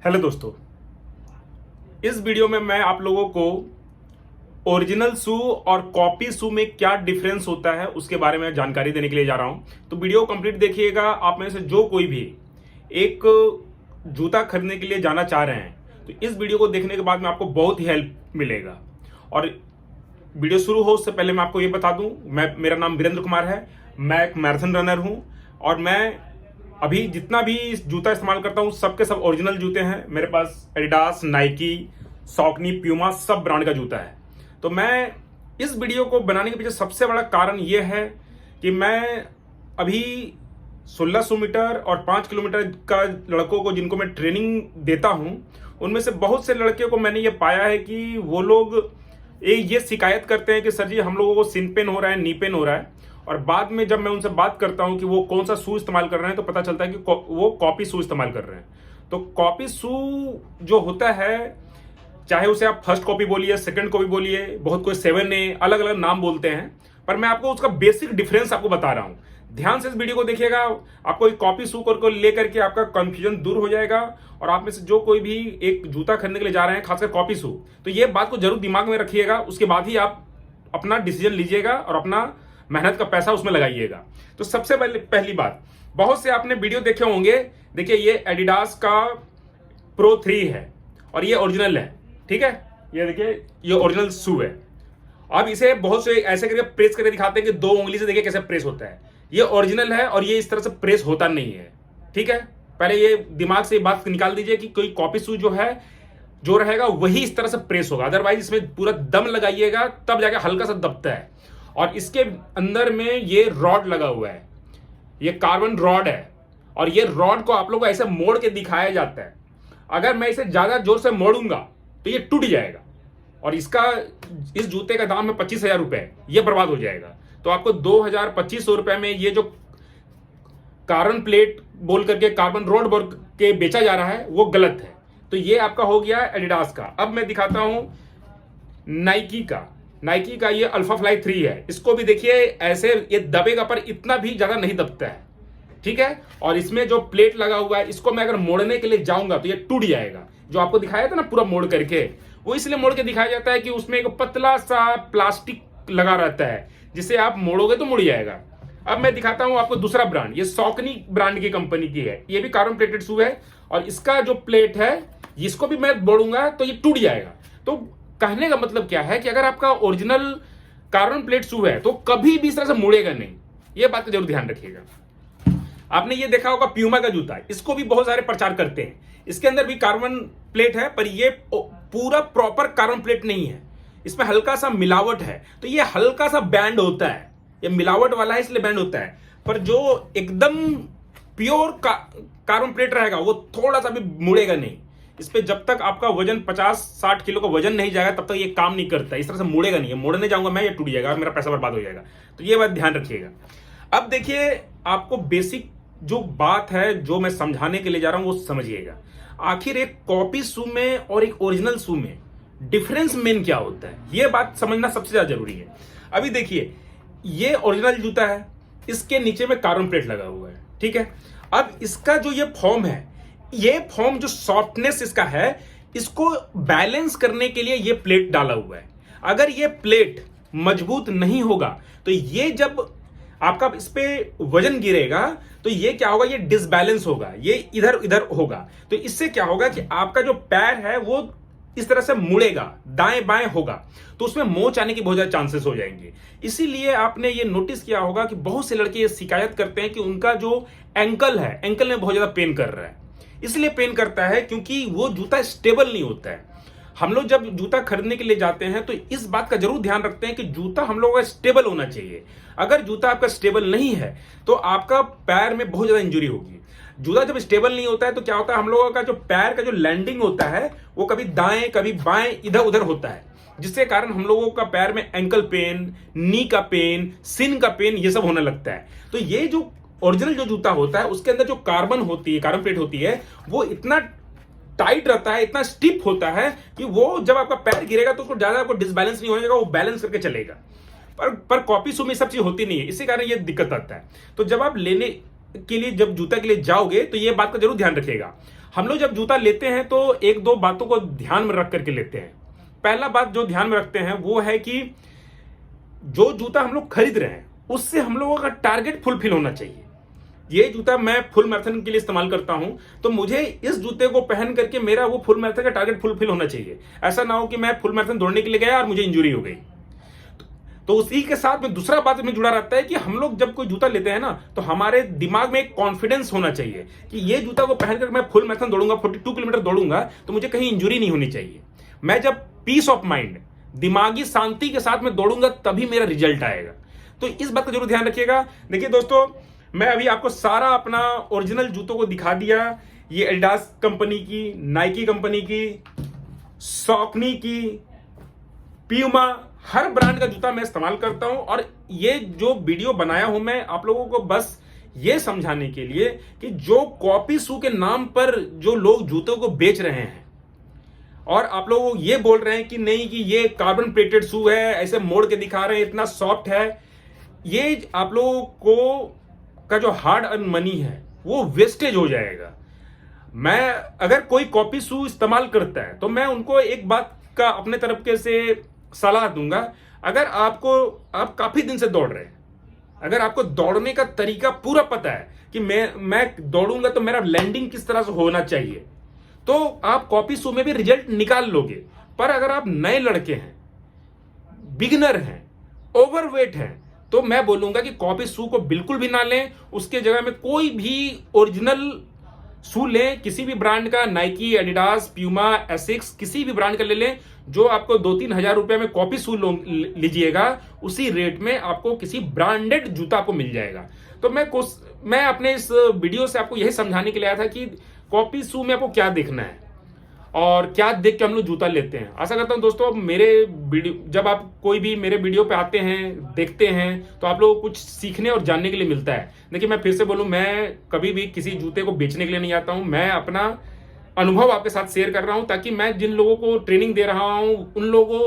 Hello दोस्तों, इस video में मैं आप लोगों को ओरिजिनल शू और कॉपी शू में क्या डिफरेंस होता है उसके बारे में जानकारी देने के लिए जा रहा हूं। तो वीडियो कंप्लीट देखिएगा। आप में से जो कोई भी एक जूता खरीदने के लिए जाना चाह रहे हैं तो इस वीडियो को देखने के बाद में आपको बहुत ही हेल्प मिलेगा। और वीडियो शुरू हो उससे पहले मैं आपको ये बता दूं, मेरा नाम वीरेंद्र कुमार है। मैं एक मैराथन रनर हूं और मैं अभी जितना भी जूता इस्तेमाल करता हूँ सबके सब ओरिजिनल जूते हैं। मेरे पास एडिडास, नाइकी, सॉकनी, प्यूमा सब ब्रांड का जूता है। तो मैं इस वीडियो को बनाने के पीछे सबसे बड़ा कारण यह है कि मैं अभी 1600 मीटर और 5 किलोमीटर का लड़कों को जिनको मैं ट्रेनिंग देता हूं उनमें से बहुत से लड़के को मैंने ये पाया है कि वो लोग ये शिकायत करते हैं कि सर जी हम लोगों को सिन पेन हो रहा है, नी पेन हो रहा है। और बाद में जब मैं उनसे बात करता हूं कि वो कौन सा शू इस्तेमाल कर रहे हैं तो पता चलता है कि वो कॉपी शू इस्तेमाल कर रहे हैं। तो कॉपी शू जो होता है, चाहे उसे आप फर्स्ट कॉपी बोलिए, सेकंड कॉपी बोलिए, बहुत कोई 7A, अलग अलग नाम बोलते हैं, पर मैं आपको उसका बेसिक डिफरेंस आपको बता रहा हूं। ध्यान से इस वीडियो को देखिएगा। आपको एक कॉपी शू को लेकर के आपका कंफ्यूजन दूर हो जाएगा। और आप में से जो कोई भी एक जूता खरीदने के लिए जा रहे हैं, खासकर कॉपी शू, तो ये बात को जरूर दिमाग में रखिएगा। उसके बाद ही आप अपना डिसीजन लीजिएगा और अपना मेहनत का पैसा उसमें लगाइएगा। तो सबसे पहली बात, बहुत से आपने वीडियो देखे होंगे। देखिए, ये एडिडास का प्रो 3 है और ये ओरिजिनल है, ठीक है। ये देखिए, ये ओरिजिनल शू है। अब इसे बहुत से ऐसे करके प्रेस करके दिखाते हैं कि 2 उंगली से देखिए कैसे प्रेस होता है। ये ओरिजिनल है और ये इस तरह से प्रेस होता नहीं है, ठीक है। पहले ये दिमाग से बात निकाल दीजिए कि कोई कॉपी शू जो है जो रहेगा वही इस तरह से प्रेस होगा। अदरवाइज इसमें पूरा दम लगाइएगा तब जाके हल्का सा दबता है। और इसके अंदर में ये रॉड लगा हुआ है, ये कार्बन रॉड है। और ये रॉड को आप लोगों को ऐसे मोड़ के दिखाया जाता है। अगर मैं इसे ज्यादा जोर से मोड़ूंगा तो ये टूट जाएगा और इस जूते का दाम है 25,000 रुपए, ये बर्बाद हो जाएगा। तो आपको 2,000-2,500 रुपए में ये जो कार्बन प्लेट बोल करके, कार्बन रॉड बोल के बेचा जा रहा है वो गलत है। तो ये आपका हो गया एडिडास का। अब मैं दिखाता हूं नाइकी का ये अल्फा फ्लाई 3 है। इसको भी देखिए, ऐसे ये दबेगा पर इतना भी ज्यादा नहीं दबता है, ठीक है। और इसमें जो प्लेट लगा हुआ है, इसको मैं अगर मोड़ने के लिए जाऊंगा तो ये टूट जाएगा। जो आपको दिखाया था ना पूरा मोड़ करके, वो इसलिए मोड़ के दिखाया जाता है कि उसमें एक पतला सा प्लास्टिक लगा रहता है, जिसे आप मोड़ोगे तो मुड़ जाएगा। अब मैं दिखाता हूं आपको दूसरा ब्रांड। ये सॉकनी ब्रांड की कंपनी की है। ये भी कार्बन प्लेटेड शू है और इसका जो प्लेट है, इसको भी मैं मोड़ूंगा तो ये टूट जाएगा। तो कहने का मतलब क्या है कि अगर आपका ओरिजिनल कार्बन प्लेट शू है तो कभी भी इस तरह से मुड़ेगा नहीं। ये बात का जरूर ध्यान रखिएगा। आपने ये देखा होगा प्यूमा का जूता है, इसको भी बहुत सारे प्रचार करते हैं। इसके अंदर भी कार्बन प्लेट है पर ये पूरा प्रॉपर कार्बन प्लेट नहीं है, इसमें हल्का सा मिलावट है। तो ये हल्का सा बैंड होता है, ये मिलावट वाला है इसलिए बैंड होता है। पर जो एकदम प्योर कार्बन प्लेट रहेगा वो थोड़ा सा भी मुड़ेगा नहीं। इस पे जब तक आपका वजन 50-60 किलो का वजन नहीं जाएगा तब तक ये काम नहीं करता। इस तरह से मुड़ेगा नहीं, मोड़ने जाऊंगा मैं, ये टूट जाएगा और मेरा पैसा बर्बाद हो जाएगा। तो ये बात ध्यान रखिएगा। अब देखिए, आपको बेसिक जो बात है जो मैं समझाने के लिए जा रहा हूं वो समझिएगा। आखिर एक कॉपी शू में और एक ओरिजिनल शू में डिफरेंस मेन क्या होता है, यह बात समझना सबसे ज्यादा जरूरी है। अभी देखिए, ये ओरिजिनल जूता है, इसके नीचे में कार्बन प्लेट लगा हुआ है, ठीक है। अब इसका जो ये फॉर्म है, ये फॉर्म जो सॉफ्टनेस इसका है, इसको बैलेंस करने के लिए ये प्लेट डाला हुआ है। अगर ये प्लेट मजबूत नहीं होगा तो ये जब आपका इस पे वजन गिरेगा तो ये क्या होगा, ये डिसबैलेंस होगा, ये इधर इधर होगा। तो इससे क्या होगा कि आपका जो पैर है वो इस तरह से मुड़ेगा, दाएं बाएं होगा, तो उसमें मोच आने की बहुत ज्यादा चांसेस हो जाएंगे। इसीलिए आपने ये नोटिस किया होगा कि बहुत से लड़के ये शिकायत करते हैं कि उनका जो एंकल है, एंकल में बहुत ज्यादा पेन कर रहा है। इसलिए पेन करता है क्योंकि वो जूता स्टेबल नहीं होता है। हम लोग जब जूता खरीदने के लिए जाते हैं तो इस बात का जरूर ध्यान रखते हैं कि जूता हम लोगों का स्टेबल होना चाहिए। अगर जूता आपका स्टेबल नहीं है तो आपका पैर में बहुत ज्यादा इंजरी होगी। जूता जब स्टेबल नहीं होता है तो क्या होता है, हम लोगों का जो पैर का जो लैंडिंग होता है वो कभी दाएं कभी बाएं इधर उधर होता है, जिसके कारण हम लोगों का पैर में एंकल पेन, नी का पेन, सिन का पेन, ये सब होने लगता है। तो ये जो ओरिजिनल जो जूता होता है उसके अंदर जो कार्बन प्लेट होती है, वो इतना टाइट रहता है, इतना स्टिफ होता है कि वो जब आपका पैर गिरेगा तो उसको ज्यादा आपको डिसबैलेंस नहीं होगा, वो बैलेंस करके चलेगा। पर कॉपी शू में सब चीज होती नहीं है, इसी कारण ये दिक्कत आता है। तो जब आप लेने के लिए, जब जूता के लिए जाओगे तो ये बात का जरूर ध्यान रखिएगा। हम लोग जब जूता लेते हैं तो एक दो बातों को ध्यान में रख करके लेते हैं। पहला बात जो ध्यान में रखते हैं वो है कि जो जूता हम लोग खरीद रहे हैं उससे हम लोगों का टारगेट फुलफिल होना चाहिए। ये जूता मैं फुल मैराथन के लिए इस्तेमाल करता हूं, तो मुझे इस जूते को पहन करके मेरा वो फुल मैराथन का टारगेट फुलफिल होना चाहिए। ऐसा ना हो कि मैं फुल मैराथन दौड़ने के लिए गया और मुझे इंजरी हो गई। तो उसी के साथ में दूसरा बात में जुड़ा रहता है कि हम लोग जब कोई जूता लेते हैं ना, तो हमारे दिमाग में एक कॉन्फिडेंस होना चाहिए कि ये जूता को पहनकर मैं फुल मैराथन दौड़ूंगा, 42 किलोमीटर दौड़ूंगा, तो मुझे कहीं इंजरी नहीं होनी चाहिए। मैं जब पीस ऑफ माइंड, दिमागी शांति के साथ में दौड़ूंगा तभी मेरा रिजल्ट आएगा। तो इस बात का जरूर ध्यान रखिएगा। देखिए दोस्तों, मैं अभी आपको सारा अपना ओरिजिनल जूतों को दिखा दिया। ये एडिडास कंपनी की, नाइकी कंपनी की, सॉकनी की, प्यूमा, हर ब्रांड का जूता मैं इस्तेमाल करता हूं। और ये जो वीडियो बनाया हूं मैं आप लोगों को बस ये समझाने के लिए कि जो कॉपी शू के नाम पर जो लोग जूतों को बेच रहे हैं और आप लोग ये बोल रहे हैं कि नहीं कि ये कार्बन प्लेटेड शू है, ऐसे मोड़ के दिखा रहे हैं, इतना सॉफ्ट है, ये आप लोगों को का जो हार्ड अर्न मनी है वो वेस्टेज हो जाएगा। मैं अगर कोई कॉपी शू इस्तेमाल करता है तो मैं उनको एक बात का अपने तरफ के से सलाह दूंगा। अगर आप काफी दिन से दौड़ रहे हैं, अगर आपको दौड़ने का तरीका पूरा पता है कि मैं दौड़ूंगा तो मेरा लैंडिंग किस तरह से होना चाहिए, तो आप कॉपी शू में भी रिजल्ट निकाल लोगे। पर अगर आप नए लड़के हैं, बिगिनर हैं, ओवरवेट हैं, तो मैं बोलूंगा कि कॉपी शू को बिल्कुल भी ना लें। उसके जगह में कोई भी ओरिजिनल शू लें, किसी भी ब्रांड का, नाइकी, एडिडास, प्यूमा, एसिक्स, किसी भी ब्रांड का ले लें। जो आपको 2-3 हजार रुपए में कॉपी शू लीजिएगा, उसी रेट में आपको किसी ब्रांडेड जूता आपको मिल जाएगा। तो मैं अपने इस वीडियो से आपको यही समझाने के लिए आया था कि कॉपी शू में आपको क्या देखना है और क्या देख के हम लोग जूता लेते हैं। आशा करता हूं दोस्तों, मेरे वीडियो जब आप कोई भी मेरे वीडियो पे आते हैं, देखते हैं, तो आप लोगों को कुछ सीखने और जानने के लिए मिलता है। देखिए, मैं फिर से बोलूं, मैं कभी भी किसी जूते को बेचने के लिए नहीं आता हूं। मैं अपना अनुभव आपके साथ शेयर कर रहा हूं ताकि मैं जिन लोगों को ट्रेनिंग दे रहा हूं उन लोगों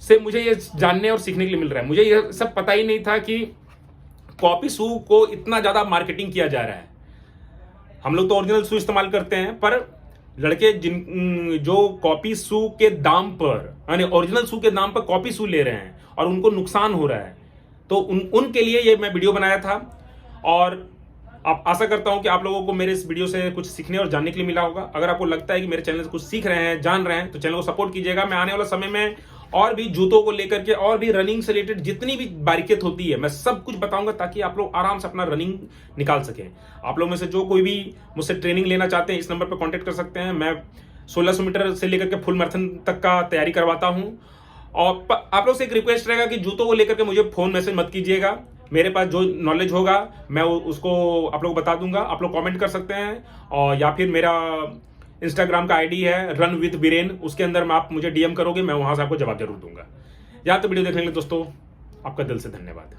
से मुझे ये जानने और सीखने के लिए मिल रहा है। मुझे ये सब पता ही नहीं था कि कॉपी शू को इतना ज्यादा मार्केटिंग किया जा रहा है। हम लोग तो ओरिजिनल शू इस्तेमाल करते हैं, पर लड़के जो कॉपी शू के दाम पर, यानी ओरिजिनल शू के दाम पर कॉपी शू ले रहे हैं और उनको नुकसान हो रहा है, तो उनके लिए ये मैं वीडियो बनाया था। और आप आशा करता हूं कि आप लोगों को मेरे इस वीडियो से कुछ सीखने और जानने के लिए मिला होगा। अगर आपको लगता है कि मेरे चैनल से कुछ सीख रहे हैं, जान रहे हैं, तो चैनल को सपोर्ट कीजिएगा। मैं आने वाला समय में और भी जूतों को लेकर के और भी रनिंग से रिलेटेड जितनी भी बारीकियत होती है मैं सब कुछ बताऊंगा ताकि आप लोग आराम से अपना रनिंग निकाल सकें। आप लोग में से जो कोई भी मुझसे ट्रेनिंग लेना चाहते हैं, इस नंबर पर कांटेक्ट कर सकते हैं। मैं 1600 मीटर से लेकर के फुल मैराथन तक का तैयारी करवाता हूं। और आप लोग से एक रिक्वेस्ट रहेगा कि जूतों को लेकर के मुझे फोन मैसेज मत कीजिएगा। मेरे पास जो नॉलेज होगा मैं उसको आप लोग बता दूंगा। आप लोग कमेंट कर सकते हैं, और या फिर मेरा इंस्टाग्राम का आईडी है रन विद बीरेन, उसके अंदर में आप मुझे डीएम करोगे, मैं वहां से आपको जवाब जरूर दूंगा। यहाँ तो वीडियो देखने के लिए दोस्तों आपका दिल से धन्यवाद।